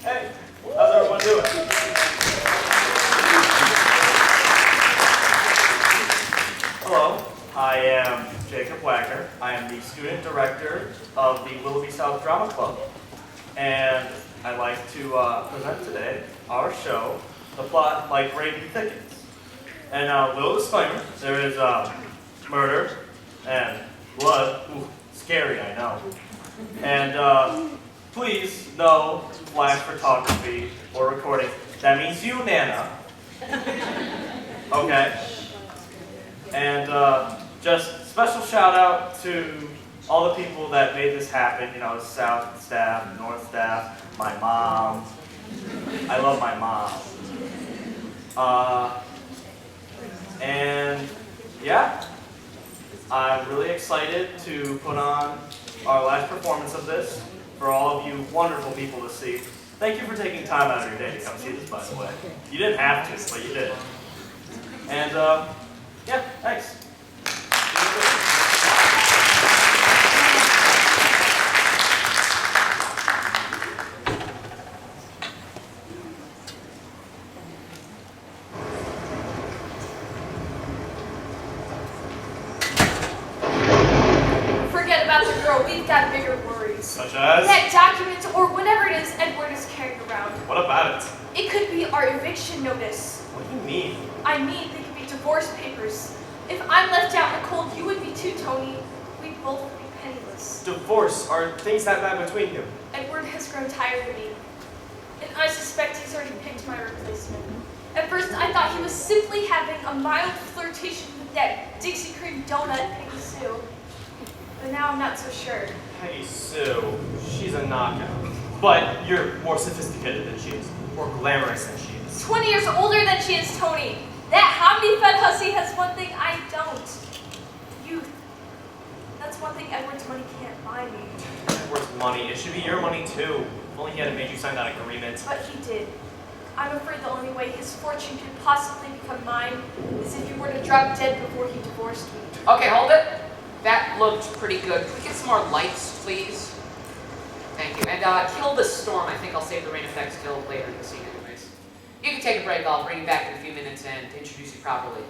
Hey, how's everyone doing? Hello, I am Jacob Wagner. I am the student director of the Willoughby South Drama Club. And I'd like to present today our show, The Plot Like Raven Thickens. And little disclaimer, there is murder and blood. Ooh, scary, I know. And please, no flash photography or recording. That means you, Nana. Okay? And just special shout out to all the people that made this happen. You know, South staff, North staff, my mom. I love my mom. And yeah, I'm really excited to put on our last performance of this for all of you wonderful people to see. Thank you for taking time out of your day to come see this, by the way. You didn't have to, but you did. And yeah, thanks. Forget about the girl. We've got bigger worries. Such as? That document or whatever it is Edward is carrying around. What about it? It could be our eviction notice. What do you mean? I mean, they could be divorce papers. If I'm left out in the cold, you would be too, Tony. We'd both be penniless. Divorce are things that lie between you. Edward has grown tired of me, and I suspect he's already picked my replacement. At first, I thought he was simply having a mild flirtation with that Dixie Cream donut, Peggy Sue. But now I'm not so sure. Peggy Sue, she's a knockout. But you're more sophisticated than she is, more glamorous than she is. 20 years older than she is, Tony. That hominy-fed hussy has one thing I don't. Youth. That's one thing Edward's money can't buy me. Edward's money, it should be your money too. If only he hadn't made you sign that agreement. But he did. I'm afraid the only way his fortune could possibly become mine is if he were to drop dead before he divorced me. Okay, hold it. That looked pretty good. Can we get some more lights, please? Thank you. And kill the storm. I think I'll save the rain effects till later in the scene anyways. You can take a break. I'll bring you back in a few minutes and introduce you properly.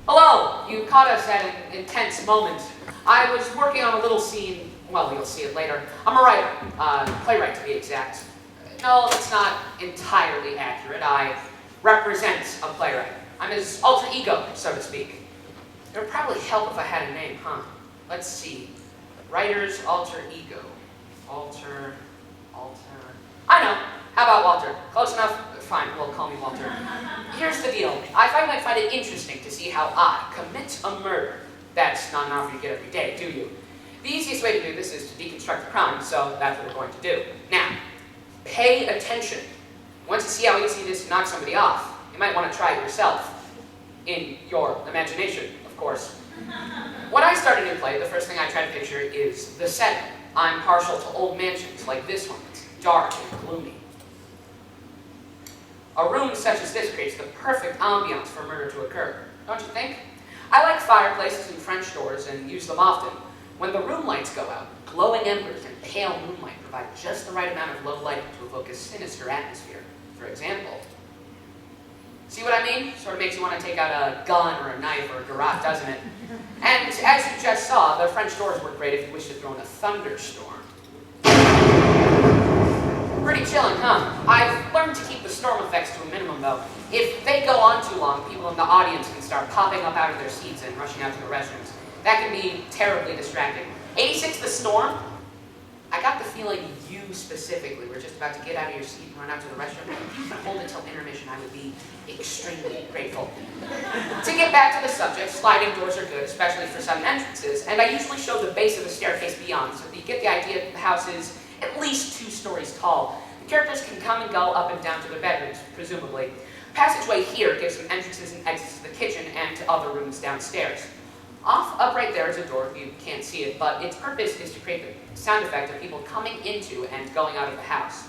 Hello! You caught us at an intense moment. I was working on a little scene. Well, you'll see it later. I'm a writer. Playwright, to be exact. No, that's not entirely accurate. I represent a playwright. I'm his alter ego, so to speak. It would probably help if I had a name, huh? Let's see. Writer's alter ego. Alter. I know. How about Walter? Close enough? Fine, we'll call me Walter. Here's the deal. I might find it interesting to see how I commit a murder. That's not an offer you get every day, do you? The easiest way to do this is to deconstruct the crime, so that's what we're going to do. Now, pay attention. Once you see how easy it is to knock somebody off, you might want to try it yourself. In your imagination, of course. When I start a new play, the first thing I try to picture is the setting. I'm partial to old mansions like this one. It's dark and gloomy. A room such as this creates the perfect ambiance for murder to occur, don't you think? I like fireplaces and French doors and use them often. When the room lights go out, glowing embers and pale moonlight provide just the right amount of low lighting to evoke a sinister atmosphere. For example, see what I mean? Sort of makes you want to take out a gun or a knife or a garrote, doesn't it? And as you just saw, the French doors work great if you wish to throw in a thunderstorm. Pretty chilling, huh? I've learned to keep the storm effects to a minimum, though. If they go on too long, people in the audience can start popping up out of their seats and rushing out to the restrooms. That can be terribly distracting. 86 The Storm? I got the feeling you specifically were just about to get out of your seat and run out to the restroom. If you could hold it till intermission, I would be extremely grateful. To get back to the subject, sliding doors are good, especially for sudden entrances, and I usually show the base of the staircase beyond, so that you get the idea that the house is at least 2 stories tall. The characters can come and go up and down to their bedrooms, presumably. Passageway here gives them entrances and exits to the kitchen and to other rooms downstairs. Up right there is a door, you can't see it, but its purpose is to create the sound effect of people coming into and going out of the house.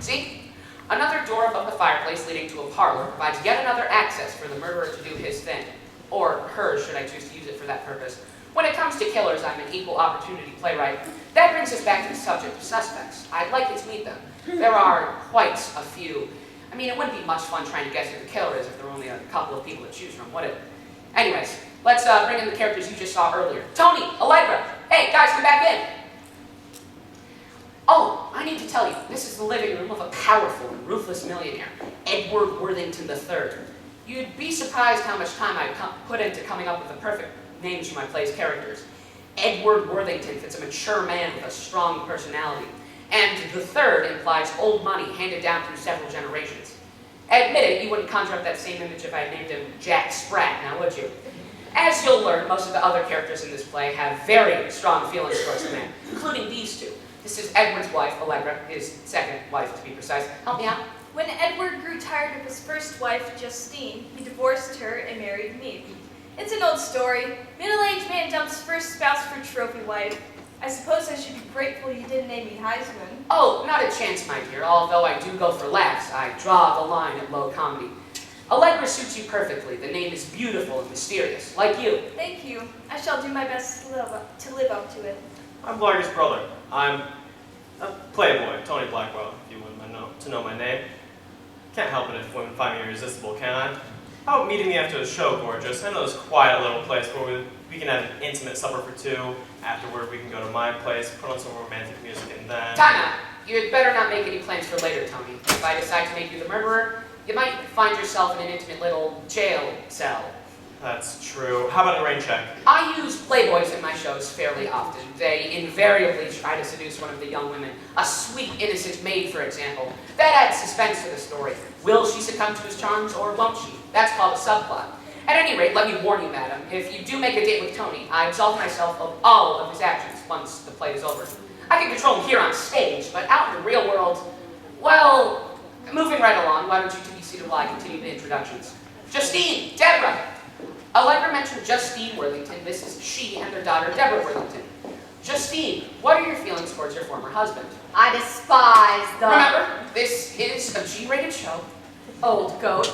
See? Another door above the fireplace leading to a parlor provides yet another access for the murderer to do his thing. Or hers, should I choose to use it for that purpose. When it comes to killers, I'm an equal opportunity playwright. That brings us back to the subject of suspects. I'd like you to meet them. There are quite a few. I mean, it wouldn't be much fun trying to guess who the killer is if there were only a couple of people to choose from, would it? Anyways, let's bring in the characters you just saw earlier. Tony, Allegra. Hey, guys, come back in. Oh, I need to tell you, this is the living room of a powerful and ruthless millionaire, Edward Worthington III. You'd be surprised how much time I put into coming up with the perfect names for my play's characters. Edward Worthington fits a mature man with a strong personality, and the third implies old money handed down through several generations. Admit it, you wouldn't conjure up that same image if I had named him Jack Spratt, now would you? As you'll learn, most of the other characters in this play have very strong feelings towards the man, including these two. This is Edward's wife, Allegra, his second wife to be precise. Help me out. When Edward grew tired of his first wife, Justine, he divorced her and married me. It's an old story. Middle-aged man dumps first spouse for trophy wife. I suppose I should be grateful you didn't name me Heisman. Oh, not a chance, my dear. Although I do go for laughs, I draw the line at low comedy. Allegra suits you perfectly. The name is beautiful and mysterious, like you. Thank you. I shall do my best to live up to it. I'm Blarg's brother. I'm a playboy, Tony Blackwell, if you wouldn't know my name. Can't help it if women find me irresistible, can I? How about meeting me after the show, gorgeous? I know this quiet little place where we can have an intimate supper for two. Afterward, we can go to my place, put on some romantic music, and then... Time out. You'd better not make any plans for later, Tony. If I decide to make you the murderer, you might find yourself in an intimate little jail cell. That's true. How about a rain check? I use playboys in my shows fairly often. They invariably try to seduce one of the young women. A sweet, innocent maid, for example. That adds suspense to the story. Will she succumb to his charms, or won't she? That's called a subplot. At any rate, let me warn you, madam, if you do make a date with Tony, I absolve myself of all of his actions once the play is over. I can control him here on stage, but out in the real world, well, moving right along, why don't you two be seated while I continue the introductions? Justine, Deborah. Allegra mentioned Justine Worthington. This is she and their daughter, Deborah Worthington. Justine, what are your feelings towards your former husband? I despise the Remember, this is a G-rated show. old goat.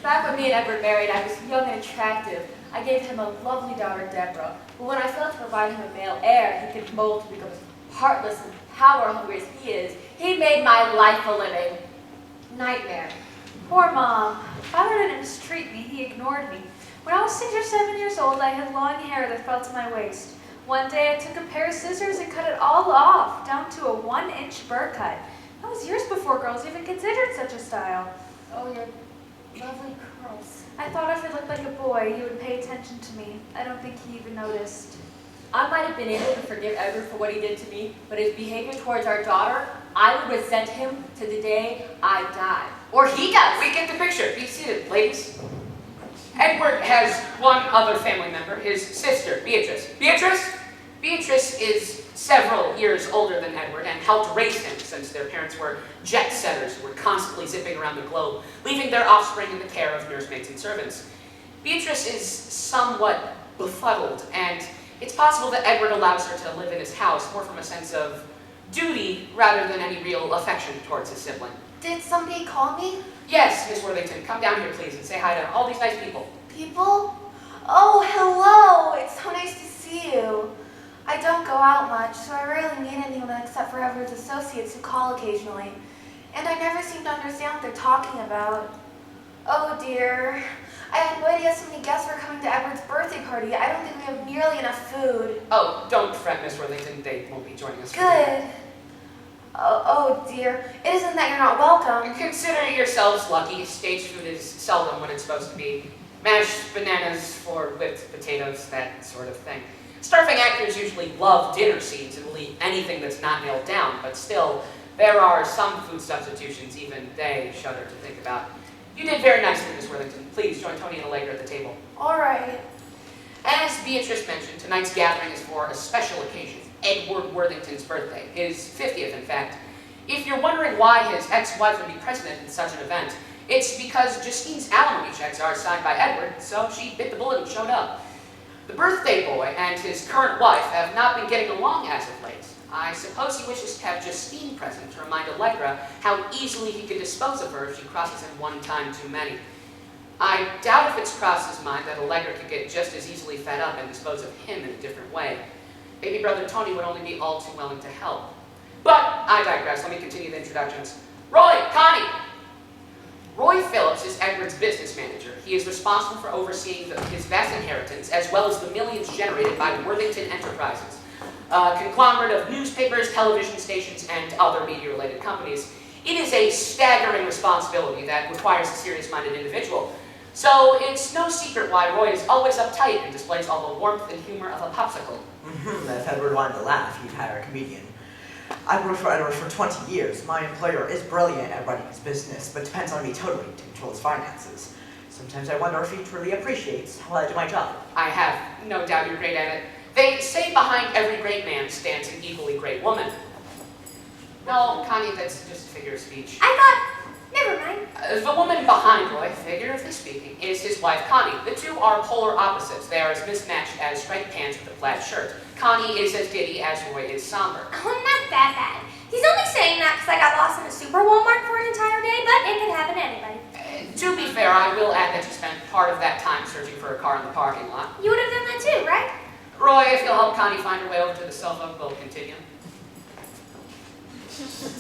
Back when me and Edward married, I was young and attractive. I gave him a lovely daughter, Deborah. But when I failed to provide him a male heir he could mold to become as heartless and power-hungry as he is, he made my life a living nightmare. Poor Mom. Father didn't mistreat me, he ignored me. When I was 6 or 7 years old, I had long hair that fell to my waist. One day I took a pair of scissors and cut it all off, down to a 1-inch burr cut. That was years before girls even considered such a style. Oh, your lovely curls. I thought if I looked like a boy, he would pay attention to me. I don't think he even noticed. I might have been able to forgive Edward for what he did to me, but his behavior towards our daughter, I would resent him to the day I die. Or he does. We get the picture. Be seated, ladies. Edward has one other family member, his sister, Beatrice. Beatrice is several years older than Edward and helped raise him since their parents were jet setters who were constantly zipping around the globe, leaving their offspring in the care of nursemaids and servants. Beatrice is somewhat befuddled, and it's possible that Edward allows her to live in his house more from a sense of duty rather than any real affection towards his sibling. Did somebody call me? Yes, Miss Worthington, come down here, please, and say hi to all these nice people. People? Oh, hello! It's so nice to see you. I don't go out much, so I rarely meet anyone except for Edward's associates who call occasionally. And I never seem to understand what they're talking about. Oh dear. I had no idea so many guests were coming to Edward's birthday party. I don't think we have nearly enough food. Oh, don't fret, Miss Worthington, they won't be joining us for Good. dinner. Oh dear. It isn't that you're not welcome. Consider yourselves lucky. Stage food is seldom what it's supposed to be. Mashed bananas for whipped potatoes, that sort of thing. Starving actors usually love dinner scenes and will eat anything that's not nailed down, but still, there are some food substitutions even they shudder to think about. You did very nicely, Miss Worthington. Please join Tony and Allegra at the table. All right. As Beatrice mentioned, tonight's gathering is for a special occasion, Edward Worthington's birthday, his 50th, in fact. If you're wondering why his ex-wife would be present in such an event, it's because Justine's alimony checks are signed by Edward, so she bit the bullet and showed up. The birthday boy and his current wife have not been getting along as of late. I suppose he wishes to have Justine present to remind Allegra how easily he could dispose of her if she crosses him one time too many. I doubt if it's crossed his mind that Allegra could get just as easily fed up and dispose of him in a different way. Baby brother Tony would only be all too willing to help. But I digress. Let me continue the introductions. Roy, Connie. Roy Phillips is Edward's business manager. He is responsible for overseeing his vast inheritance, as well as the millions generated by Worthington Enterprises, a conglomerate of newspapers, television stations, and other media-related companies. It is a staggering responsibility that requires a serious-minded individual. So it's no secret why Roy is always uptight and displays all the warmth and humor of a popsicle. If Edward wanted to laugh, he'd hire a comedian. I've worked for Edward for 20 years. My employer is brilliant at running his business, but depends on me totally to control his finances. Sometimes I wonder if he truly appreciates how I do my job. I have no doubt you're great at it. They say behind every great man stands an equally great woman. No, Connie, that's just a figure of speech. I thought, never mind. The woman behind Roy, figuratively speaking, is his wife, Connie. The two are polar opposites. They are as mismatched as striped pants with a plaid shirt. Connie is as giddy as Roy is somber. Oh, not that bad. He's only saying that because I got lost in a super Walmart for an entire day, but it could happen to anybody. To be fair, I will add that you spent part of that time searching for a car in the parking lot. You would have done that too, right? Roy, if you'll help Connie find her way over to the cell phone, we'll continue.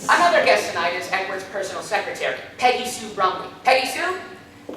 Another guest tonight is Edward's personal secretary, Peggy Sue Brumley. Peggy Sue?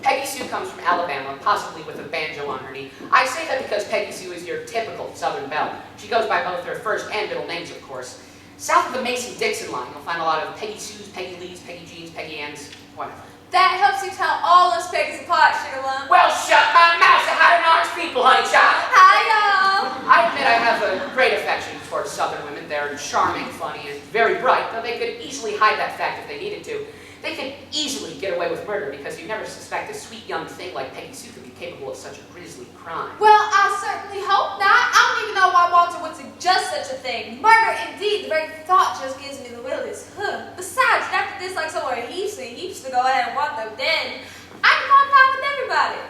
Peggy Sue comes from Alabama, possibly with a banjo on her knee. I say that because Peggy Sue is your typical Southern belle. She goes by both her first and middle names, of course. South of the Mason-Dixon line, you'll find a lot of Peggy Sues, Peggy Lees, Peggy Jeans, Peggy Ann's, whatever. That helps you tell all those Peggy's apart, Sugar Lump. Well, shut my mouth, say hi to Orange people, honey child. Hi, y'all. I admit I have a great affection towards Southern women. They're charming, funny, and very bright, though they could easily hide that fact if they needed to. They could easily get away with murder because you never suspect a sweet young thing like Peggy Sue could be capable of such a grisly crime. Well, I certainly hope not. I don't even know why Walter would suggest such a thing. Murder, indeed. The very thought just gives me the willies. Besides, after this, like somewhere heaps and heaps to go ahead and want them then, I can go on top with everybody.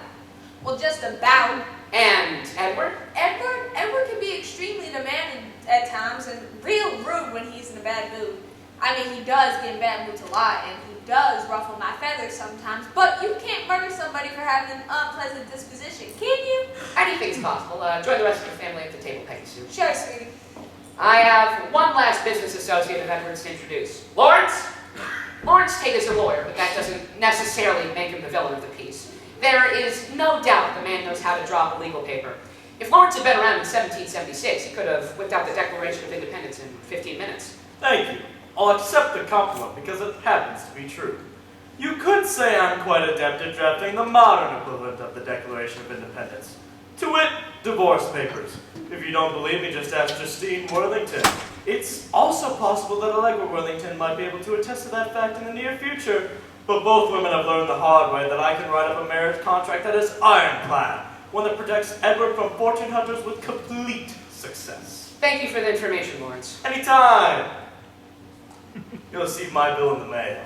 Well, just about. And Edward? Edward can be extremely demanding at times and real rude when he's in a bad mood. I mean, he does get in bad moods a lot, and he does ruffle my feathers sometimes, but you can't murder somebody for having an unpleasant disposition, can you? Anything's possible. Join the rest of your family at the table, Peggy Sue. Sure, sweetie. I have one last business associate of Edward's to introduce. Lawrence? Lawrence Tate is a lawyer, but that doesn't necessarily make him the villain of the piece. There is no doubt the man knows how to draw up a legal paper. If Lawrence had been around in 1776, he could have whipped out the Declaration of Independence in 15 minutes. Thank you. I'll accept the compliment because it happens to be true. You could say I'm quite adept at drafting the modern equivalent of the Declaration of Independence. To wit, divorce papers. If you don't believe me, just ask Justine Worthington. It's also possible that Allegra Worthington might be able to attest to that fact in the near future, but both women have learned the hard way that I can write up a marriage contract that is ironclad, one that protects Edward from fortune hunters with complete success. Thank you for the information, Lawrence. Anytime! You'll receive my bill in the mail.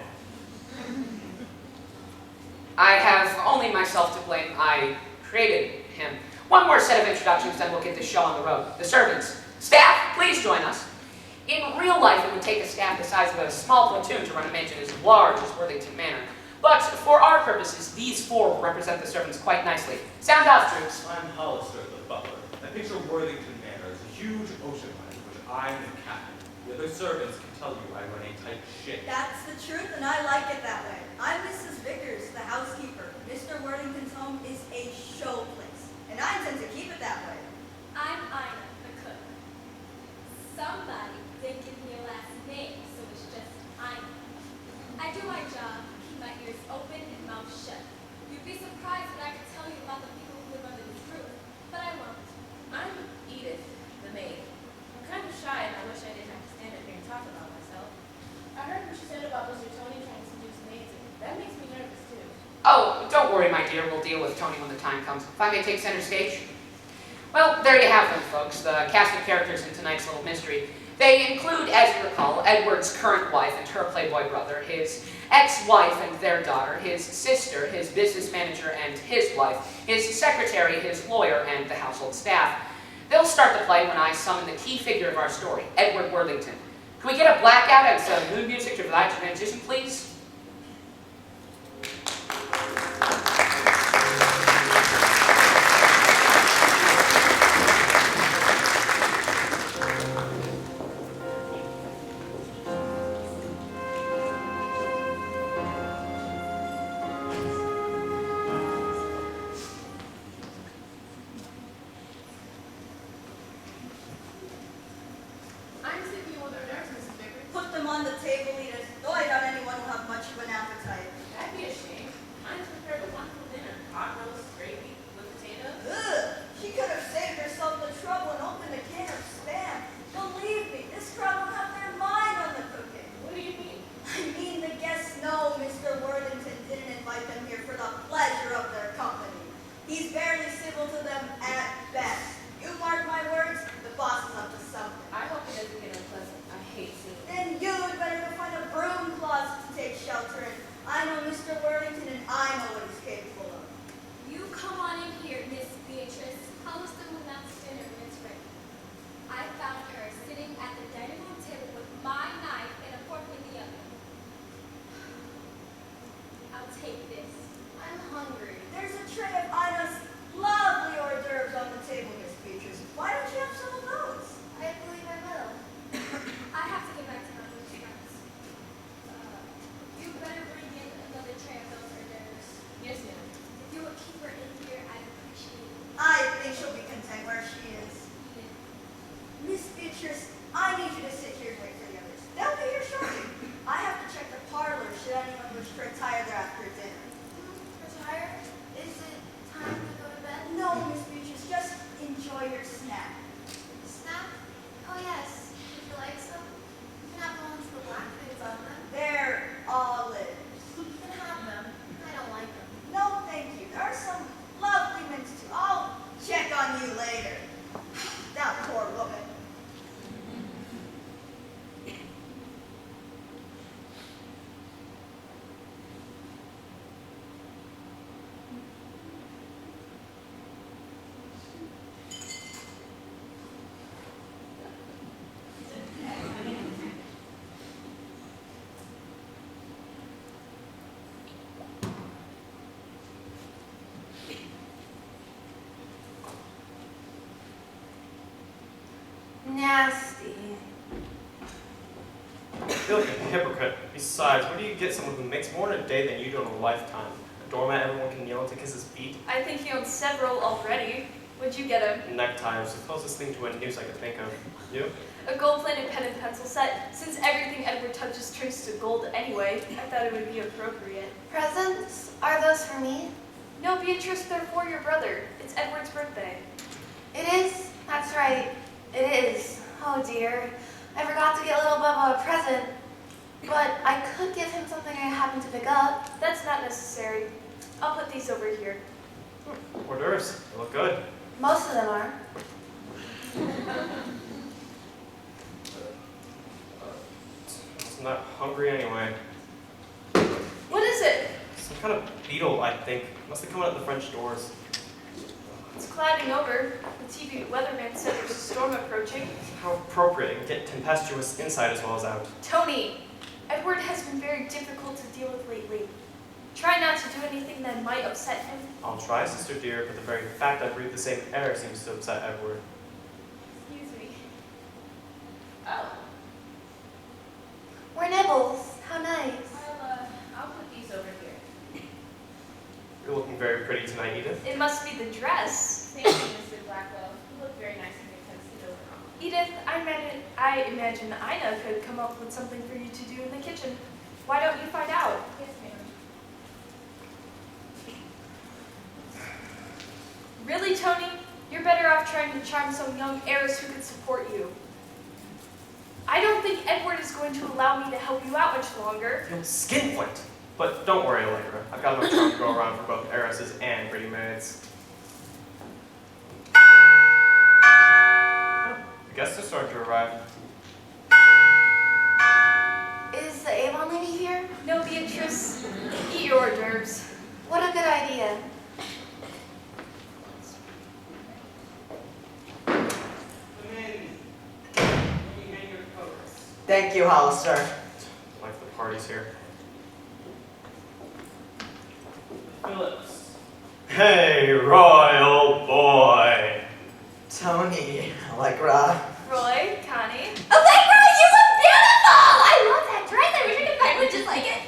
I have only myself to blame. I created him. One more set of introductions, then we'll get this show on the road. The servants. Staff, please join us. In real life, it would take a staff the size of a small platoon to run a mansion as large as Worthington Manor. But for our purposes, these four will represent the servants quite nicely. Sound off, troops. I'm Hollister, the butler. I picture Worthington Manor as a huge ocean liner, which I'm the captain. The other servants can tell you I run a tight ship. That's the truth, and I like it that way. I'm Mrs. Vickers, the housekeeper. Mr. Worthington's home is a show place, and I intend to keep it that way. I'm Ina, the cook. Somebody did give me a last name, so it's just Ina. I do my job, keep my ears open and mouth shut. You'd be surprised that I could tell you about the people who live under this roof, but I won't. I'm Edith, the maid. I'm kind of shy, and I wish I didn't have to stand up here and talk about myself. I heard what you said about Mr. Tony trying to seduce Nancy. That makes me nervous, too. Oh, don't worry, my dear. We'll deal with Tony when the time comes. If I may take center stage. Well, there you have them, folks. The cast of characters in tonight's little mystery. They include, as you recall, Edward's current wife and her playboy brother, his ex-wife and their daughter, his sister, his business manager and his wife, his secretary, his lawyer, and the household staff. They'll start the play when I summon the key figure of our story, Edward Worthington. Can we get a blackout and some mood music to provide transition, please? on the table, Edith. Though I doubt anyone will have much of an appetite. That'd be a shame. Mine's prepared a wonderful dinner. Hot roast, gravy, with potatoes. Ugh! She could have saved herself the trouble and opened a can of Spam. Believe me, this crowd will have their mind on the cooking. What do you mean? I mean, the guests know Mr. Worthington didn't invite them here for the pleasure of their company. He's barely civil to them at best. You mark my words, the boss is up to something. I hope it doesn't get unpleasant. I hate seeing it. Then you'd better go find a broom closet to take shelter in. I know Mr. Worthington and I know what he's capable of. You come on in here, Miss Beatrice. Holliston will announce dinner when it's ready. I found her sitting at the dining room table with my knife and a fork in the other. I'll take this. I'm hungry. There's a tray of Ina's lovely hors d'oeuvres on the table, Miss Beatrice. Why don't you have some of those? I believe I will. I have to get back to my little friends. You better bring in another tray of those hors d'oeuvres. Yes, ma'am. If you would keep her in here, I'd appreciate it. I think she'll be content where she is. Miss Beatrice, I need you to sit here and wait for the others. They'll be here shortly. I have to check the parlor should anyone wish to retire there after dinner. Retire? Is it time to go to bed? No, Miss Beatrice, just enjoy your snack. Snack? Oh yes. Would you like some? You can have the ones with the black things on them. They're olives. You can have them. I don't like them. No, thank you. There are some lovely mints too. I'll check on you later. That poor woman. Nasty. You feel like a hypocrite. Besides, where do you get someone who makes more in a day than you do in a lifetime? A doormat everyone can kneel and to kiss his feet? I think he owns several already. What'd you get him? A necktie was the closest thing to a noose I could think of. You? A gold-plated pen and pencil set. Since everything Edward touches turns to gold anyway, I thought it would be appropriate. Presents? Are those for me? No, Beatrice, they're for your brother. It's Edward's birthday. It is? That's right. It is. Oh dear. I forgot to get little Bubba a present. But I could give him something I happened to pick up. That's not necessary. I'll put these over here. Hors d'oeuvres. They look good. Most of them are. I'm not hungry anyway. What is it? Some kind of beetle, I think. Must have come out of the French doors. It's clouding over. The TV weatherman said there's a storm approaching. How appropriate. It can get tempestuous inside as well as out. Tony, Edward has been very difficult to deal with lately. Try not to do anything that might upset him. I'll try, sister dear, but the very fact I breathe the same air seems to upset Edward. Excuse me. Oh, We're nibbles. How nice. I'll put these over here. You're looking very pretty tonight, Edith. It must be the dress. Thank you, Mr. Blackwell. You look very nice in your tuxedo and all. Edith, I imagine Ina could come up with something for you to do in the kitchen. Why don't you find out? Yes, ma'am. Really, Tony? You're better off trying to charm some young heiress who could support you. I don't think Edward is going to allow me to help you out much longer. You'll skinflint. But don't worry, Allegra. I've got enough charm to go around for both heiresses and pretty maids. The guests are starting to arrive. Is the Avon lady here? No, Beatrice. Eat your hors d'oeuvres. What a good idea. Come in. Let me hang your coats. Thank you, Hollister. Like the party's here. Phillips. Hey, royal boy! Tony, Allegra. Roy, Connie. Allegra, you look beautiful! I love that dress. I wish I could find one just like it.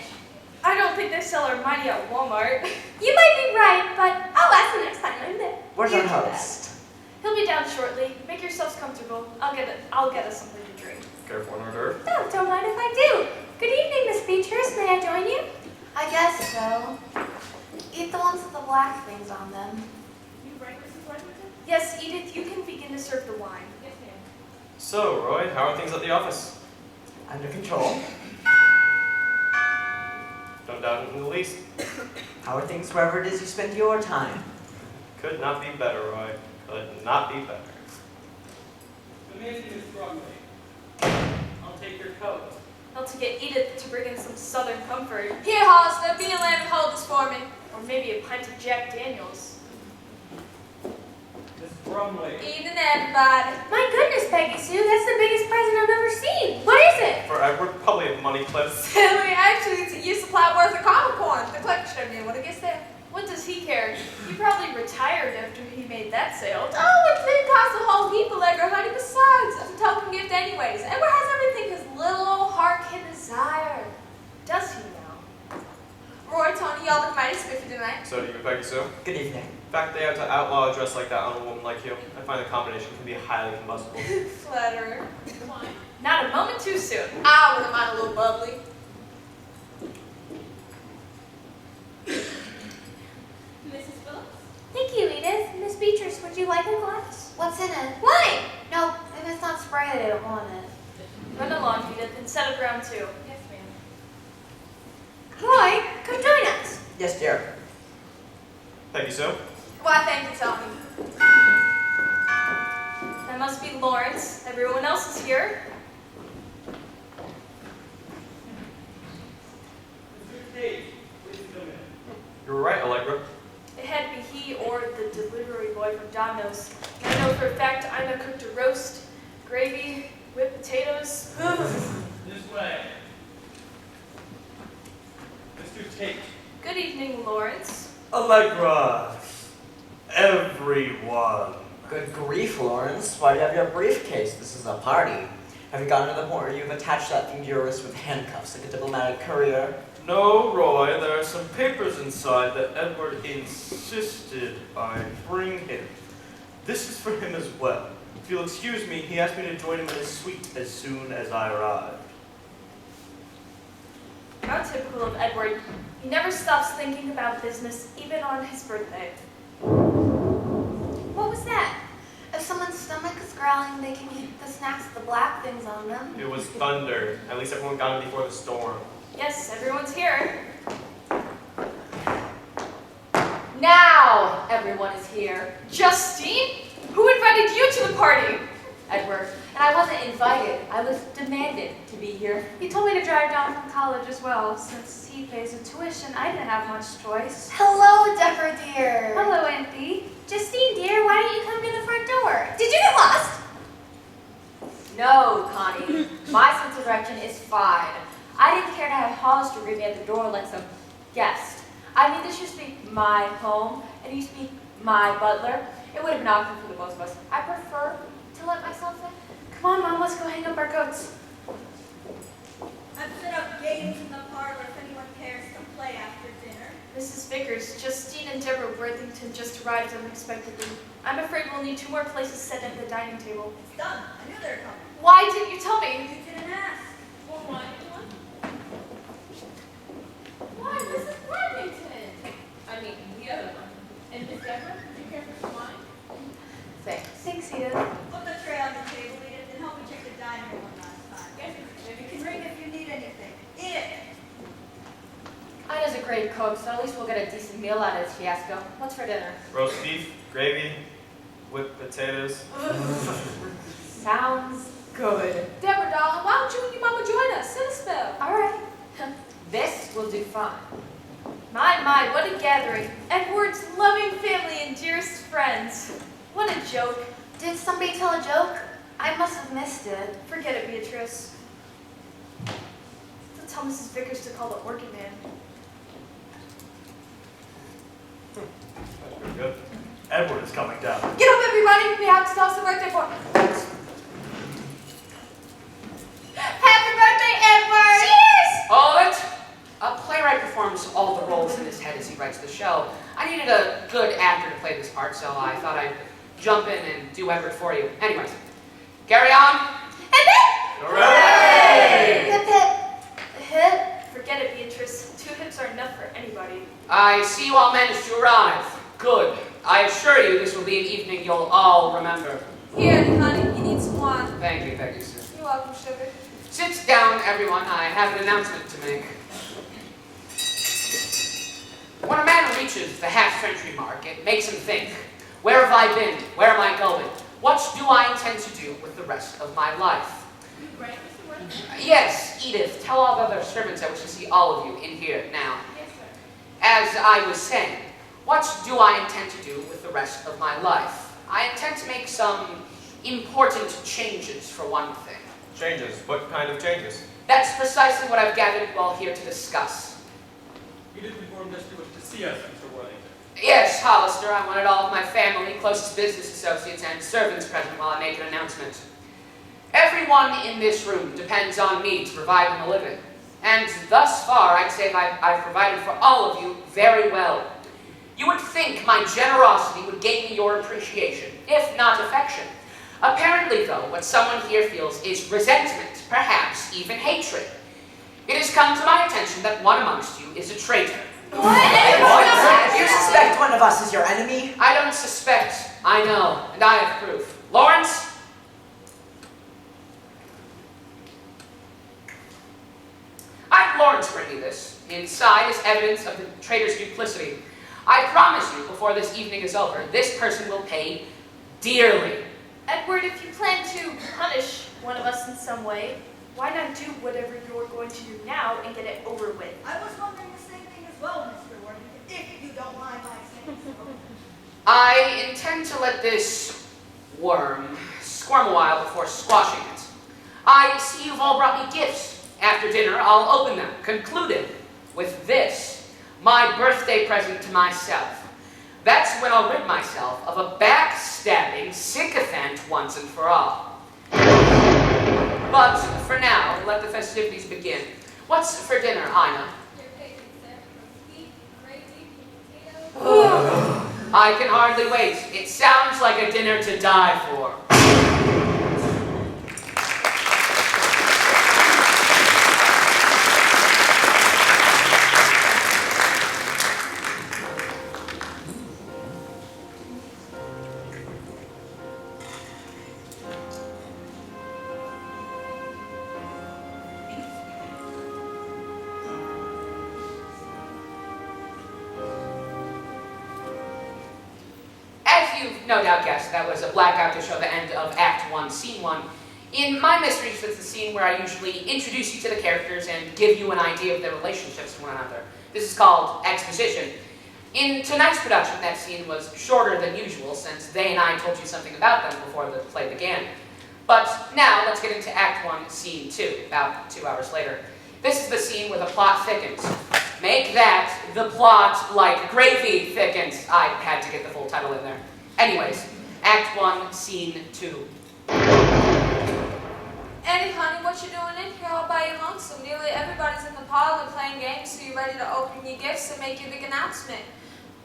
I don't think they sell Armani at Walmart. You might be right, but I'll ask the next time I'm there. Where's You our do that. host? He'll be down shortly. Make yourselves comfortable. I'll get us something to drink. Care for an hors d'oeuvre? No, don't mind if I do. black things on them. You right, Mrs. Worthington? Yes, Edith, you can begin to serve the wine. Yes, ma'am. So, Roy, how are things at the office? Under control. Don't doubt it in the least. How are things wherever it is you spend your time? Could not be better, Roy. Could not be better. The man's name is Broadway. I'll take your coat. I'll to get Edith to bring in some southern comfort. Here, Hollister, be a lamb and hold this for me. Or maybe a pint of Jack Daniels. Miss Brumley. Evening, everybody. My goodness, Peggy Sue, that's the biggest present I've ever seen. What is it? For Edward, probably a money clip. Silly, actually, it's a year supply worth of common corn. The collection, I mean, what I guess that. What does he care? He probably retired after he made that sale. Oh, it didn't cost a whole heap of Legger, honey. Besides, it's a token gift anyways. Edward has everything his little old heart can desire. Does he now? Roy, Tony, y'all look mighty spiffy tonight. So do you, Peggy Sue? Good evening. In fact, they have to outlaw a dress like that on a woman like you. I find the combination can be highly combustible. Flatterer. Wine. Not a moment too soon. I wouldn't mind a little bubbly. Mrs. Phillips? Thank you, Edith. Miss Beatrice, would you like a glass? What's in it? Wine! No, if it's not Sprite, I don't want it. Run along, Edith, and set up round two. Yes, ma'am. Roy, come join us. Yes, dear. Peggy Sue? Why, thank you, Tony. That must be Lawrence. Everyone else is here. Mr. Tate, please come in. You were right, Allegra. It had to be he or the delivery boy from Domino's. And I know for a fact Ina cooked a roast, gravy, whipped potatoes. This way. Mr. Tate. Good evening, Lawrence. Allegra, everyone. Good grief, Lawrence. Why do you have your briefcase? This is a party. Have you gotten to the point where you've attached that thing to your wrist with handcuffs like a diplomatic courier? No, Roy, there are some papers inside that Edward insisted I bring him. This is for him as well. If you'll excuse me, he asked me to join him in his suite as soon as I arrived. How typical of Edward. He never stops thinking about business, even on his birthday. What was that? If someone's stomach is growling, they can eat the snacks with the black things on them. It was thunder. At least everyone got it before the storm. Yes, everyone's here. Now everyone is here. Justine? Who invited you to the party? Edward. And I wasn't invited. I was demanded to be here. He told me to drive down from college as well. Since he pays the tuition, I didn't have much choice. Hello, Deborah dear. Hello, Auntie. Justine dear, why didn't you come to the front door? Did you get lost? No, Connie. My sense of direction is fine. I didn't care to have Hollister greet me at the door like some guest. I mean, this used to be my home, and you speak my butler. It would have knocked him for the both of us. I prefer to let myself in. Come on, Mom, let's go hang up our coats. I've set up games in the parlor if anyone cares to play after dinner. Mrs. Vickers, Justine and Deborah Worthington just arrived unexpectedly. I'm afraid we'll need 2 more places set at the dining table. It's done. I knew they were coming. Why didn't you tell me? You didn't ask. Or wine, anyone? Why, Mrs. Worthington? I mean, the other one. And Miss Deborah, would you care for some wine? Thanks. Thanks, Edith. Put the tray on the table, Edith, and help me check the dining room one last time. Yes, You can ring if you need anything. Edith! Ina's a great cook, so at least we'll get a decent meal out of this fiasco. What's for dinner? Roast beef, gravy, whipped potatoes. Sounds good. Deborah, darling, why don't you and your mama join us? Sit a spell. All right. This will do fine. My, what a gathering. Edward's loving family and dearest friends. What a joke. Did somebody tell a joke? I must have missed it. Forget it, Beatrice. Tell Mrs. Vickers to call the organ man. That's pretty good. Edward is coming down. Get up, everybody. We have to tell us the birthday boy. Happy birthday, Edward! Cheers! Hold it! A playwright performs all the roles in his head as he writes the show. I needed a good actor to play this part, so I thought I'd jump in and do Edward for you. Anyways, carry on. And then... Hooray! Hip, hip, hip. Forget it, Beatrice. 2 hips are enough for anybody. I see you all managed to arrive. Good. I assure you this will be an evening you'll all remember. Here, honey, you need some wine. Thank you, Peggy Sue. You're welcome, sugar. Sit down, everyone. I have an announcement to make. When a man reaches the half-century mark, it makes him think, where have I been? Where am I going? What do I intend to do with the rest of my life? Right, Mr. Worthington? Yes, Edith, tell all the other servants I wish to see all of you in here now. Yes, sir. As I was saying, what do I intend to do with the rest of my life? I intend to make some important changes, for one thing. Changes? What kind of changes? That's precisely what I've gathered you all here to discuss. Edith informed us you wish to see us, Mr. Worthington. Yes, Hollister, I wanted all of my family, closest business associates, and servants present while I make an announcement. Everyone in this room depends on me to provide them a living. And thus far, I'd say I've provided for all of you very well. You would think my generosity would gain me your appreciation, if not affection. Apparently, though, what someone here feels is resentment, perhaps even hatred. It has come to my attention that one amongst you is a traitor. What? You suspect one of us is your enemy? I don't suspect, I know, and I have proof. Lawrence? I have Lawrence bring you this. Inside is evidence of the traitor's duplicity. I promise you, before this evening is over, this person will pay dearly. Edward, if you plan to punish one of us in some way, why not do whatever you're going to do now and get it over with? I was wondering the same thing as well, Mr. Worthington, if you don't mind my saying so. I intend to let this worm squirm a while before squashing it. I see you've all brought me gifts. After dinner, I'll open them, concluding with this, my birthday present to myself. That's when I'll rid myself of a backstabbing sycophant once and for all. But for now, let the festivities begin. What's for dinner, Ina? Your favorite, sir. Beef, gravy, potatoes. I can hardly wait. It sounds like a dinner to die for. You've no doubt guessed that was a blackout to show the end of Act 1, Scene 1. In my mysteries, it's the scene where I usually introduce you to the characters and give you an idea of their relationships to one another. This is called exposition. In tonight's production, that scene was shorter than usual since they and I told you something about them before the play began. But now, let's get into Act 1, Scene 2, about 2 hours later. This is the scene where the plot thickens. Make that the plot like gravy thickens. I had to get the full title in there. Anyways, Act 1, Scene 2. Annie, honey, what you doing in here all by your lonesome? Nearly everybody's in the parlor playing games, so you're ready to open your gifts and make your big announcement.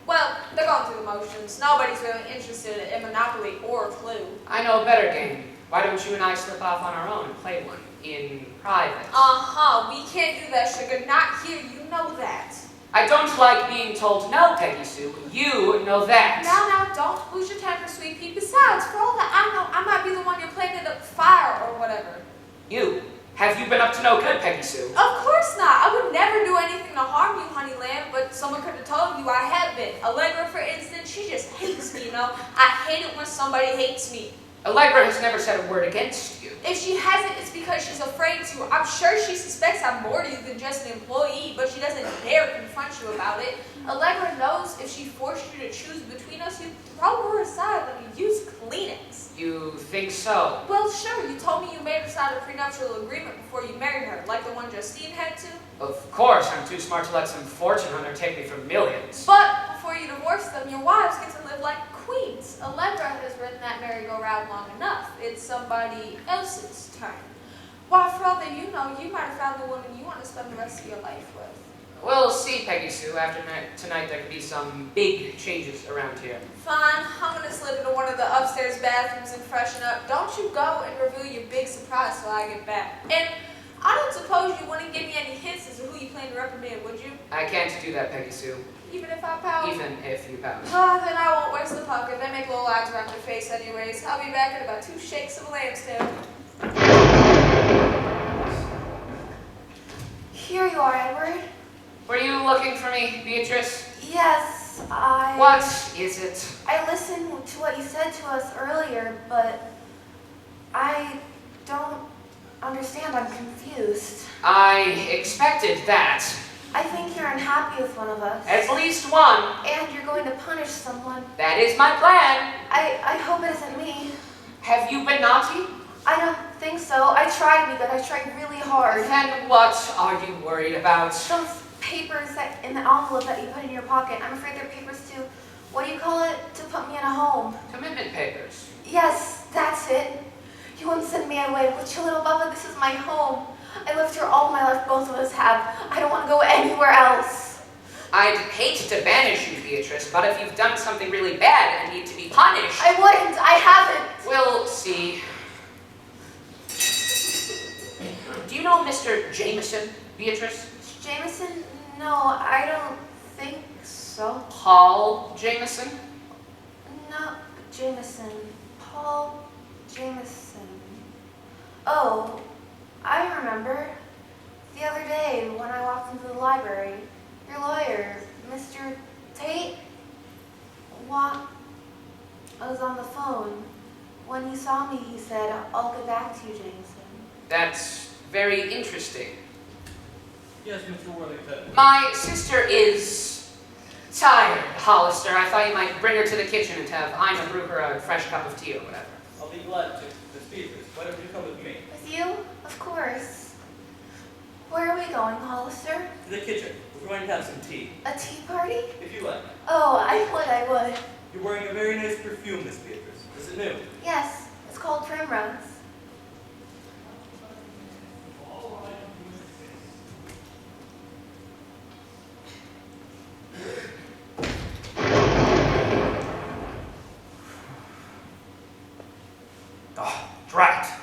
Well, they're going through the motions. Nobody's really interested in Monopoly or Clue. I know a better game. Why don't you and I slip off on our own and play one in private? Uh-huh, we can't do that, sugar. Not here, you know that. I don't like being told no, Peggy Sue. You know that. Now, don't lose your temper, sweet pea. Besides, for all that I know, I might be the one you're planning to fire or whatever. You? Have you been up to no good, Peggy Sue? Of course not. I would never do anything to harm you, honey lamb, but someone could have told you I have been. Allegra, for instance, she just hates me, you know? I hate it when somebody hates me. Allegra has never said a word against you. If she hasn't, it's because she's afraid to. I'm sure she suspects I'm more to you than just an employee, but she doesn't dare confront you about it. Allegra knows if she forced you to choose between us, you'd throw her aside like you use Kleenex. You think so? Well, sure. You told me you made her sign a prenuptial agreement before you married her, like the one Justine had to. Of course, I'm too smart to let some fortune hunter take me for millions. But before you divorce them, your wives get to live like queens. Allegra has ridden that merry-go-round long enough. It's somebody else's turn. Why, for all that you know, you might have found the woman you want to spend the rest of your life with. We'll see, Peggy Sue. After tonight, there could be some big changes around here. Fine, I'm gonna slip into one of the upstairs bathrooms and freshen up. Don't you go and reveal your big surprise till I get back. And I don't suppose you wouldn't give me any hints as to who you plan clean and reprimand, would you? I can't do that, Peggy Sue. Even if I pout? Even if you pout. Ah, then I won't waste the pucker. They make little lines around my face anyways. I'll be back in about 2 shakes of a lamb's tail. Here you are, Edward. Were you looking for me, Beatrice? Yes, What is it? I listened to what you said to us earlier, but I don't understand. I'm confused. I expected that. I think you're unhappy with one of us. At least one. And you're going to punish someone. That is my plan. I hope it isn't me. Have you been naughty? I don't think so. I try to be good. I try really hard. Then what are you worried about? Those papers that in the envelope that you put in your pocket. I'm afraid they're papers to, what do you call it? To put me in a home. Commitment papers. Yes, that's it. You won't send me away. But you little Bubba, this is my home. I lived here all my life, both of us have. I don't want to go anywhere else. I'd hate to banish you, Beatrice, but if you've done something really bad and need to be punished... I wouldn't. I haven't. We'll see. Do you know Mr. Jameson, Beatrice? Jameson? No, I don't think so. Paul Jameson? No, Jameson. Paul Jameson. Oh, I remember. The other day when I walked into the library, your lawyer, Mr. Tate, I was on the phone. When he saw me, he said, "I'll get back to you, Jameson." That's very interesting. Yes, Mr. Worthington. My sister is tired, Hollister. I thought you might bring her to the kitchen and have Ina brew her a fresh cup of tea or whatever. I'll be glad to. Miss Beatrice, why don't you come with me? With you? Of course. Where are we going, Hollister? To the kitchen. We're going to have some tea. A tea party? If you like. Oh, I would. You're wearing a very nice perfume, Miss Beatrice. Is it new? Yes, it's called Primrose. Oh, drat!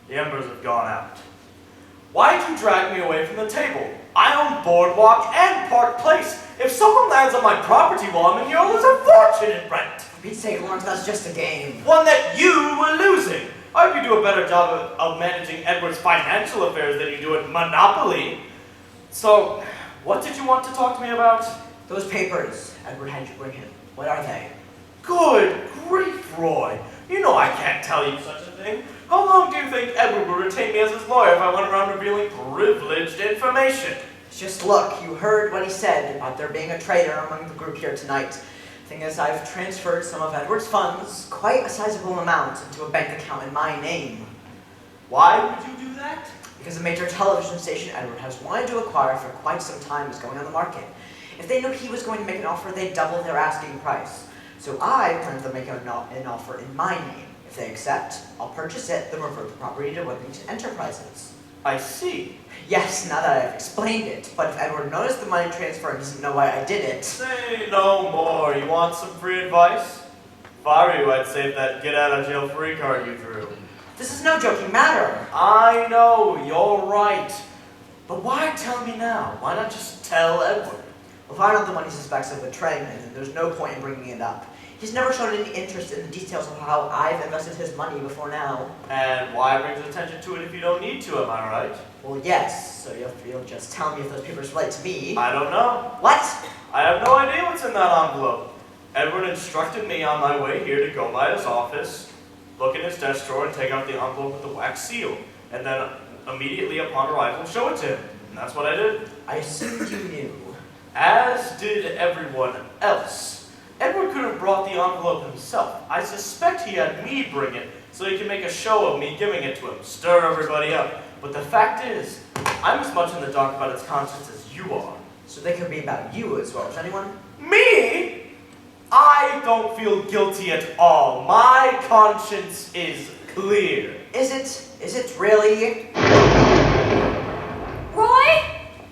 The embers have gone out. Why'd you drag me away from the table? I own Boardwalk and Park Place. If someone lands on my property while I'm in here, I'll lose a fortune in rent. For Pete's sake, Lawrence, that's just a game. One that you were losing. I hope you do a better job of managing Edward's financial affairs than you do at Monopoly. So, what did you want to talk to me about? Those papers Edward had you bring him. What are they? Good grief, Roy. You know I can't tell you such a thing. How long do you think Edward would retain me as his lawyer if I went around revealing privileged information? Just look, you heard what he said about there being a traitor among the group here tonight. Thing is, I've transferred some of Edward's funds, quite a sizable amount, into a bank account in my name. Why would you do that? Because a major television station Edward has wanted to acquire for quite some time is going on the market. If they knew he was going to make an offer, they'd double their asking price. So I plan to make an offer in my name. If they accept, I'll purchase it, then revert the property to Worthington Enterprises. I see. Yes, now that I've explained it, but if Edward noticed the money transfer and doesn't know why I did it... Say no more. You want some free advice? If I were you, I'd save that get-out-of-jail-free card you drew. This is no joking matter. I know, you're right. But why tell me now? Why not just tell Edward? If I know the one he suspects of betraying me, then there's no point in bringing it up. He's never shown any interest in the details of how I've invested his money before now. And why bring attention to it if you don't need to, am I right? Well, yes, so you'll just tell me if those papers relate to me. I don't know. What? I have no idea what's in that envelope. Edward instructed me on my way here to go by his office, look in his desk drawer, and take out the envelope with the wax seal. And then immediately upon arrival, show it to him. And that's what I did. I assumed you knew. As did everyone else. Edward could have brought the envelope himself. I suspect he had me bring it so he could make a show of me giving it to him, stir everybody up. But the fact is, I'm as much in the dark about its contents as you are. So they could be about you as well as anyone? Me? I don't feel guilty at all. My conscience is clear. Is it really? Roy,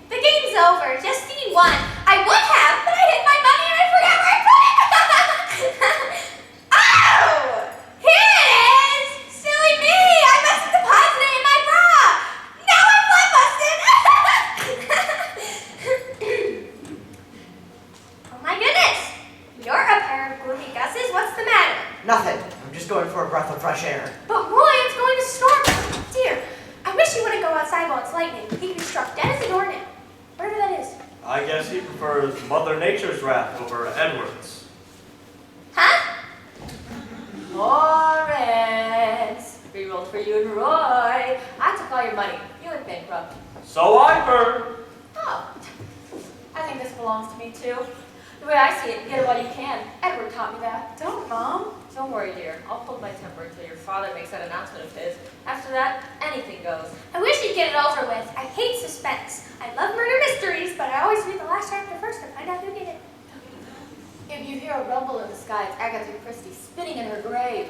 the game's over. Justine won. I would have, but I hid my money and I forgot where I put it. Oh! Here it is! Silly me! I must have deposited it in my bra. Now I'm blood busted. guess he prefers Mother Nature's wrath over Edward's. Huh? Lawrence, we rolled for you and Roy. I took all your money. You went bankrupt. So I heard. Oh, I think this belongs to me too. The way I see it, get it while you can. Edward taught me that. Don't, Mom. Don't worry, dear. I'll hold my temper until your father makes that announcement of his. After that, anything goes. I wish you'd get it over with. I hate suspense. I love murder mysteries, but I always read the last chapter first to find out who did it. If you hear a rumble in the sky, it's Agatha Christie spinning in her grave.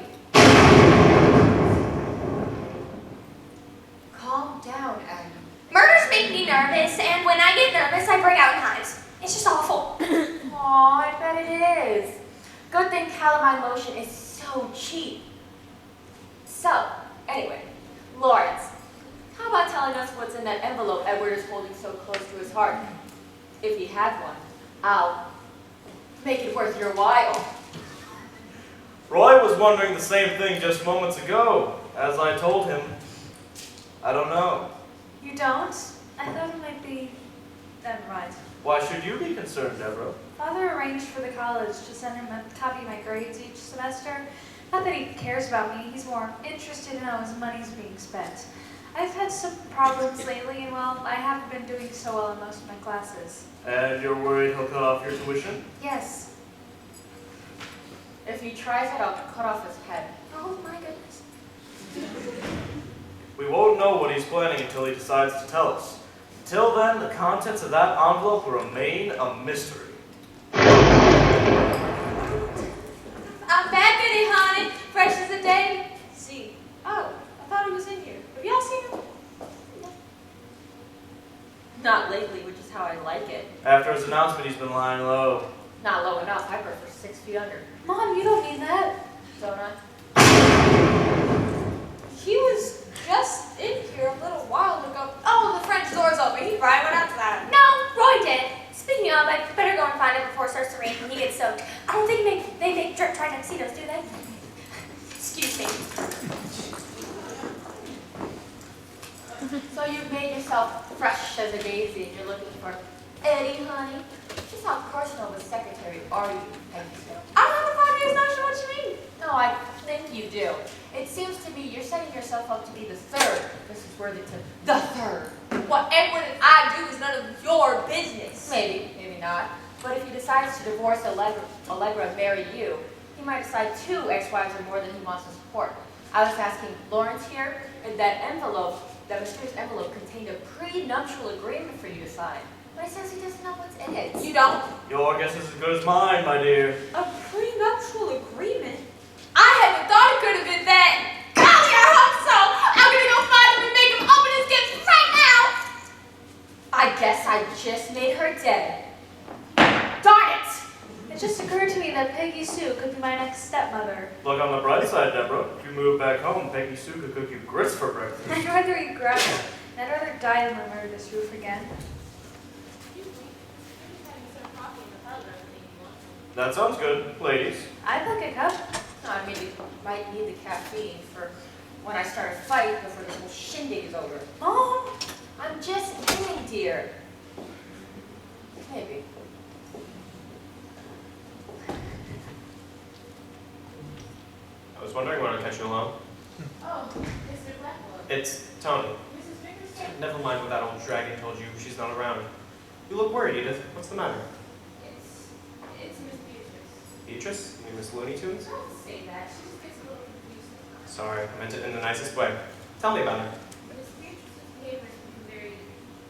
Calm down, Aggie. Murders make me nervous, and when I get nervous, I break out in hives. It's just awful. Aw, I bet it is. Good thing calamine lotion is so cheap. So, anyway, Lawrence, how about telling us what's in that envelope Edward is holding so close to his heart? If he had one, I'll make it worth your while. Roy was wondering the same thing just moments ago. As I told him, I don't know. You don't? I thought it might be... Never mind. Why should you be concerned, Deborah? Father arranged for the college to send him a copy of my grades each semester. Not that he cares about me, he's more interested in how his money's being spent. I've had some problems lately, and well, I haven't been doing so well in most of my classes. And you're worried he'll cut off your tuition? Yes. If he tries it, I'll cut off his head. Oh my goodness. We won't know what he's planning until he decides to tell us. Until then, the contents of that envelope will remain a mystery. I'm back, Goody Honey. Fresh as a day. See. Oh, I thought he was in here. Have y'all seen him? Not lately, which is how I like it. After his announcement, he's been lying low. Not low enough, I prefer 6 feet under. Mom, you don't mean that. Don't I? He was just in here a little while ago. Oh, the French door's open. He probably went out to that. No, Roy did. Speaking of, I better go and find it before it starts to rain and he gets soaked. I don't think they make drip tuxedos, do they? Excuse me. So you've made yourself fresh as a daisy and you're looking for Eddie, honey. Just how personal of a secretary are you, Peggy? I don't have a 5 years notion what you mean. No, I think you do. It seems to me you're setting yourself up to be the third Mrs. Worthington. The third. What Edward and I do is none of your business. Maybe, maybe not. But if he decides to divorce Allegra and marry you, he might decide 2 ex-wives are more than he wants to support. I was asking Lawrence here, if that envelope, that mysterious envelope contained a prenuptial agreement for you to sign. But he says he doesn't know what's in it. You don't? Your guess is as good as mine, my dear. A prenuptial agreement? I hadn't thought it could have been that. Golly, I hope so. I'm gonna go find him and make him open his gifts right now. I guess I just made her dead. Darn it! It just occurred to me that Peggy Sue could be my next stepmother. Look on the bright side, Deborah. If you move back home, Peggy Sue could cook you grits for breakfast. I'd rather eat grass. I'd rather die than live under this roof again. That sounds good, ladies. I'd like a cup. No, I mean, might need the caffeine for when I start a fight before the whole shindig is over. Mom! I'm just kidding, dear. Maybe. I was wondering when I'd catch you alone. Oh, Mr. Blackwell. It's Tony. Mrs. Bickerstaff. Never mind what that old dragon told you. She's not around. You look worried, Edith. What's the matter? It's Miss Beatrice. Beatrice? You mean Miss Looney Tunes? Don't say that. She just gets a little confused sometimes. Sorry, I meant it in the nicest way. Tell me about her. Miss Beatrice's behavior has been very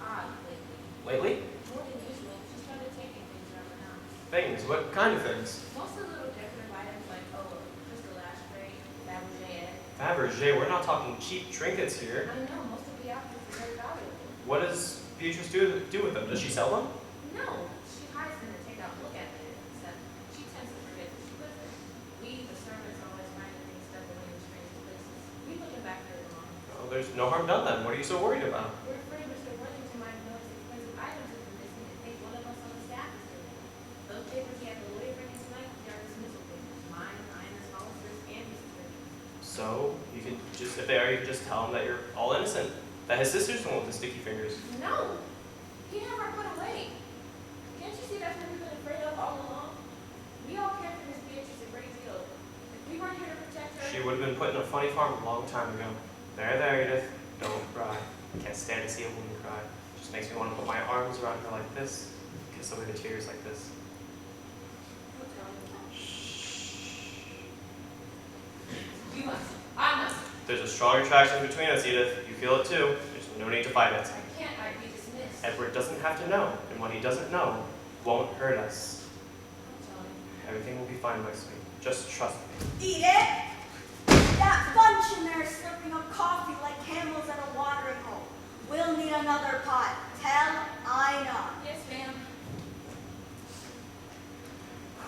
odd lately. Lately? More than usual. She started taking things around the house. Things. What kind of things? Mostly little decorative items like, a crystal ashtray, Fabergé. Fabergé. We're not talking cheap trinkets here. I know, most of the objects are very valuable. What does Beatrice do with them? Does she sell them? No, she hides them to take out look at it, except she tends to forget that she lives there. We, the servants, always finding things stuck away in strange places. We looking back there long. Oh, there's no harm done then. What are you so worried about? We're afraid Mr. Worthington might notice expensive items have been missing and think one of us on the staff is doing it. Those papers he had the lawyer bring in tonight, they are dismissal papers. Mine, Ina's, Hollister's, and Mrs. Worthington's. So, you can just, if they are, you can just tell them that you're all innocent. That his sister's the one with the sticky fingers. No! He had her put away. a long time ago. There, Edith. Don't cry. I can't stand to see a woman cry. It just makes me want to put my arms around her like this, kiss away the tears like this. You must. I must. There's a strong attraction between us, Edith. You feel it too. There's no need to fight it. I can't. I'd be dismissed. Edward doesn't have to know, and what he doesn't know won't hurt us. Everything will be fine, my sweet. Just trust me. Eat it! That bunch in there is slurping up coffee like camels at a watering hole. We'll need another pot. Tell Ina. Yes, ma'am.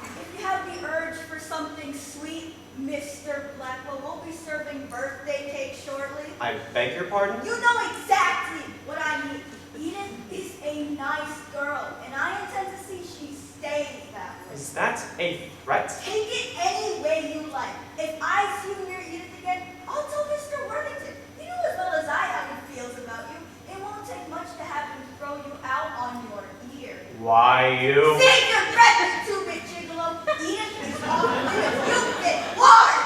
If you have the urge for something sweet, Mr. Blackwell, we'll be serving birthday cake shortly. I beg your pardon? You know exactly what I mean. Edith is a nice girl, and I intend to see she stays that way. Is that a threat? Take it any way you like. If I see you near Edith again, I'll tell Mr. Worthington. You know as well as I how he feels about you. It won't take much to have him throw you out on your ear. Why, you? Save your breath, you two-bit gigolo. Edith is off you if you fit hard.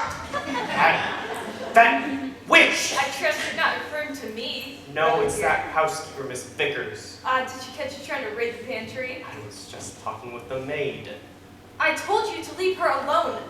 That witch! I trust you're not referring to me. No, it's that housekeeper, Miss Vickers. Did you catch her trying to raid the pantry? I was just talking with the maid. I told you to leave her alone.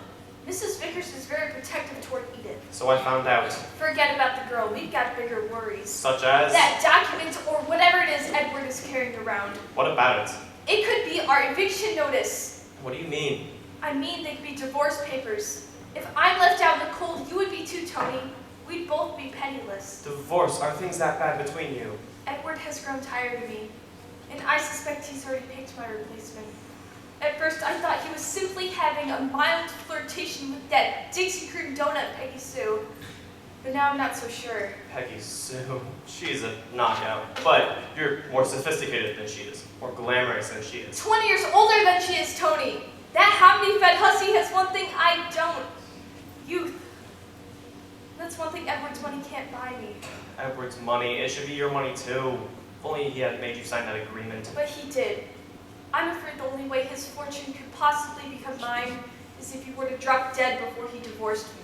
Mrs. Vickers is very protective toward Edith. So I found out. Forget about the girl. We've got bigger worries. Such as? That document or whatever it is Edward is carrying around. What about it? It could be our eviction notice. What do you mean? I mean, they could be divorce papers. If I'm left out in the cold, you would be too, Tony. We'd both be penniless. Divorce? Are things that bad between you? Edward has grown tired of me, and I suspect he's already picked my replacement. At first, I thought he was simply having a mild flirtation with that Dixie Cream donut Peggy Sue. But now I'm not so sure. Peggy Sue. She's a knockout. But you're more sophisticated than she is. More glamorous than she is. 20 years older than she is, Tony. That hominy-fed hussy has one thing I don't. Youth. That's one thing Edward's money can't buy me. Edward's money. It should be your money too. If only he had made you sign that agreement. But he did. I'm afraid the only way his fortune could possibly become mine is if he were to drop dead before he divorced me.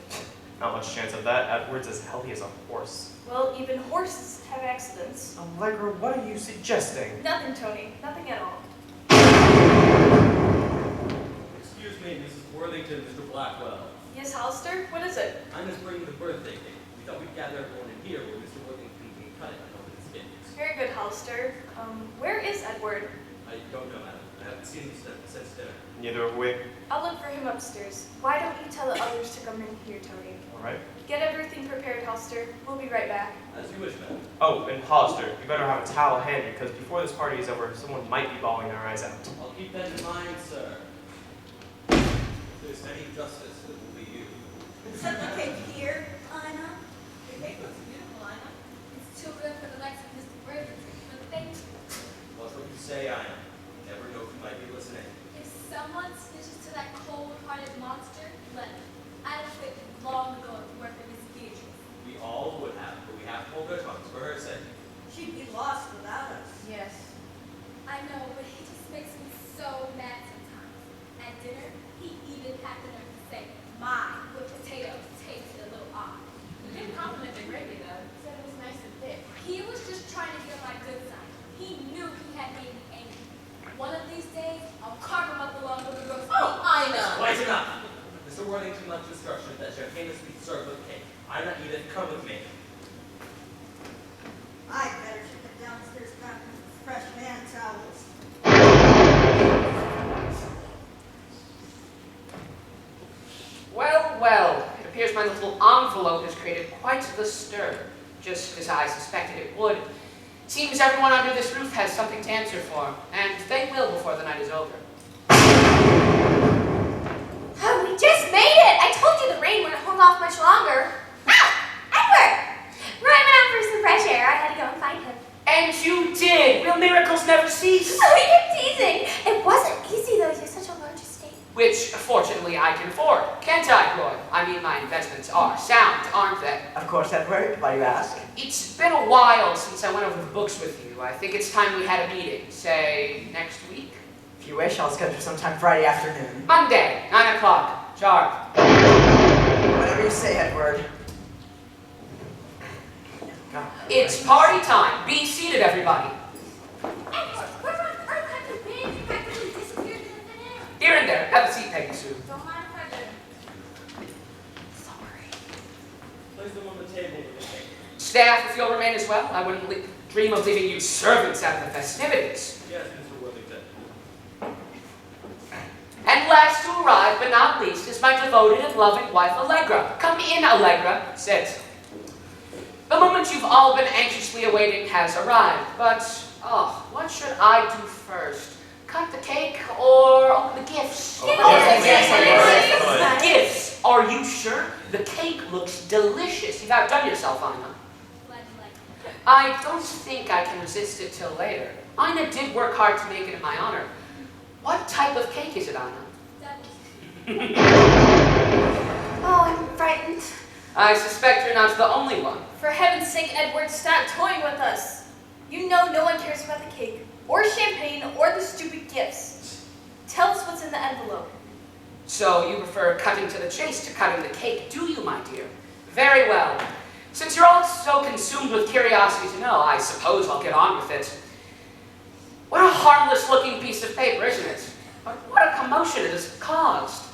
Not much chance of that. Edward's as healthy as a horse. Well, even horses have accidents. Allegra, what are you suggesting? Nothing, Tony. Nothing at all. Excuse me, Mrs. Worthington, Mr. Blackwell. Yes, Hollister? What is it? I'm just bringing the birthday cake. We thought we'd gather everyone in here where Mr. Worthington can cut it and open his fingers. Very good, Hollister. Where is Edward? I don't know, madam. I haven't seen him since dinner. Neither have we. I'll look for him upstairs. Why don't you tell the others to come in here, Tony? All right. Get everything prepared, Hollister. We'll be right back. As you wish, madam. Oh, and Hollister, you better have a towel handy, because before this party is over, someone might be bawling their eyes out. I'll keep that in mind, sir. If there's any justice, it will be you. Set the cake here, Ina. Your cake looks beautiful, Ina. It's too good for the likes of Mr. Worthington, but thank you. Watch what you say, Ina. You never know who might be listening. If someone stitches to that cold-hearted monster, let them. I would quit long ago if it weren't for Miss Beatrice. We all would have, but we have to hold our tongues for her sake. She'd be lost without us. Yes. I know, but he just makes me so mad sometimes. At dinner, he even had the nerve to say, "My with potatoes tasted a little odd." You didn't compliment the gravy, though. You said it was nice and thick. He was just trying to get on my good side. He knew he had made me angry. One of these days, I'll carve him up along with the roast Oh, beef. Ina! Quite enough! Mr. Worthington left instructions that champagne is to be served with cake. Ina, Edith, come with me. I'd better check it downstairs back with fresh man towels. Well, well, it appears my little envelope has created quite the stir, just as I suspected it would. Seems everyone under this roof has something to answer for, and they will before the night is over. Oh, we just made it! I told you the rain wouldn't hold off much longer. Ah! Edward! Ryan went out for some fresh air. I had to go and find him. And you did! Real miracles never cease! Oh, you're teasing. It wasn't easy, though. You have such a large estate. Which, fortunately, I can afford. Can't I, Roy? I mean, my investments are sound, aren't they? Of course, Edward. Why do you ask? It's been a while since I went over the books with you. I think it's time we had a meeting. Say, next week? If you wish, I'll schedule sometime Friday afternoon. Monday, 9 o'clock, sharp. Whatever you say, Edward. It's party time. Be seated, everybody. Edward, where on earth have you been? You practically disappeared into thin air. Here and there. Have a seat, Peggy Sue. Don't mind if I do. Place them on the table with the cake. Staff, if you'll remain as well, I wouldn't dream of leaving you servants out of the festivities. Yes, Mr. Worthington. And last to arrive, but not least, is my devoted and loving wife, Allegra. Come in, Allegra. Sit. The moment you've all been anxiously awaiting has arrived, but, what should I do first? Cut the cake or open the gifts? Yes. Gifts. Are you sure? The cake looks delicious. You've outdone yourself, Anna. I don't think I can resist it till later. Ina did work hard to make it in my honor. What type of cake is it, Ina? Oh, I'm frightened. I suspect you're not the only one. For heaven's sake, Edward, stop toying with us. You know no one cares about the cake, or champagne, or the stupid gifts. Tell us what's in the envelope. So you prefer cutting to the chase to cutting the cake, do you, my dear? Very well. Since you're all so consumed with curiosity to know, I suppose I'll get on with it. What a harmless-looking piece of paper, isn't it? But what a commotion it has caused.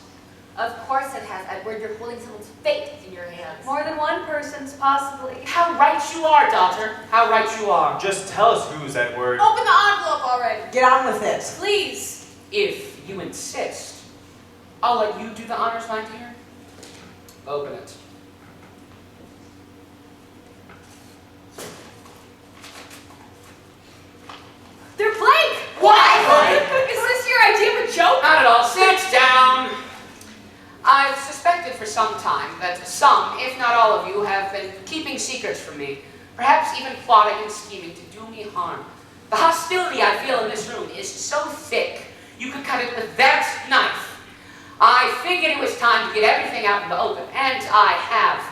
Of course it has, Edward. You're holding someone's fate in your hands. More than one person's, possibly. How right you are, daughter. How right you are. Just tell us who's, Edward. Open the envelope already. Get on with it. Please. If you insist, I'll let you do the honors, my dear. Open it. They're blank. What? Is this your idea of a joke? Not at all. Sit down. I've suspected for some time that some, if not all of you, have been keeping secrets from me, perhaps even plotting and scheming to do me harm. The hostility I feel in this room is so thick, you could cut it with that knife. I figured it was time to get everything out in the open, and I have.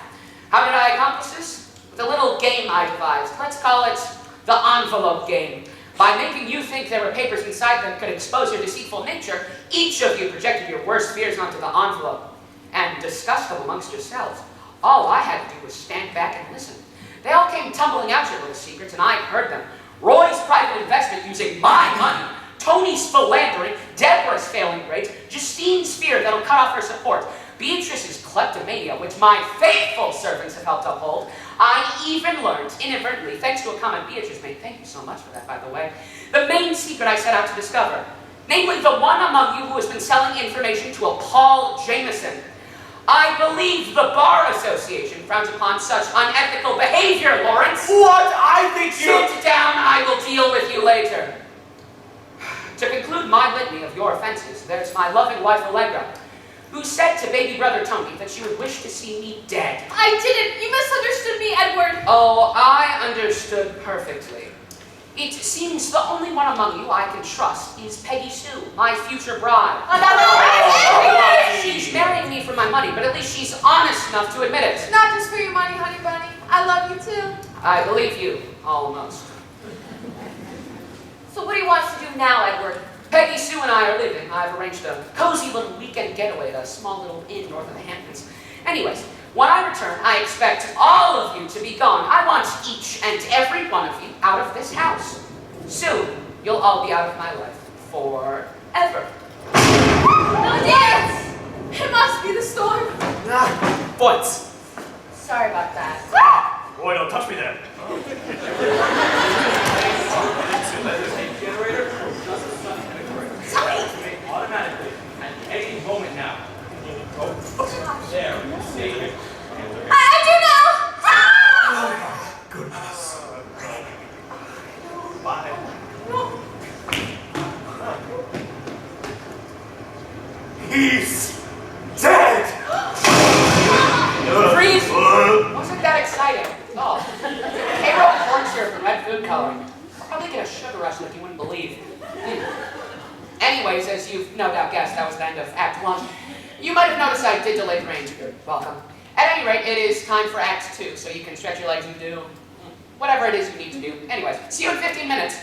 How did I accomplish this? With a little game I devised. Let's call it the envelope game. By making you think there were papers inside that could expose your deceitful nature, each of you projected your worst fears onto the envelope and discussed them amongst yourselves. All I had to do was stand back and listen. They all came tumbling out your little secrets, and I heard them. Roy's private investment using my money, Tony's philandering, Deborah's failing grades, Justine's fear that'll cut off her support, Beatrice's kleptomania, which my faithful servants have helped uphold. I even learned, inadvertently, thanks to a comment Beatrice made, thank you so much for that, by the way, the main secret I set out to discover, namely the one among you who has been selling information to a Paul Jameson. I believe the Bar Association frowns upon such unethical behavior, Lawrence. What? I think you... Sit down, I will deal with you later. To conclude my litany of your offenses, there's my loving wife, Allegra, who said to baby brother Tony that she would wish to see me dead. I didn't. You misunderstood me, Edward. Oh, I understood perfectly. It seems the only one among you I can trust is Peggy Sue, my future bride. She's marrying me for my money, but at least she's honest enough to admit it. Not just for your money, honey bunny. I love you too. I believe you, almost. So what do you want us to do now, Edward? Peggy Sue and I are leaving. I've arranged a cozy little weekend getaway at a small little inn north of the Hamptons. Anyways, when I return, I expect all of you to be gone. I want each and every one of you out of this house. Soon, you'll all be out of my life. Forever. No, dance! It must be the storm. What? Sorry about that. Boy, don't touch me there. Generator just a sun and a current. Automatically, at any moment now. There, stay here. I do know! Oh, goodness. Bye. He's dead! Freeze! Wasn't that exciting? Oh. Payroll corn syrup and red food coloring. I'll probably get a sugar rush like you wouldn't believe. Anyways, as you've no doubt guessed, that was the end of Act 1. You might have noticed I did delay the range. You're welcome. At any rate, it is time for Act 2, so you can stretch your legs and do whatever it is you need to do. Anyways, see you in 15 minutes.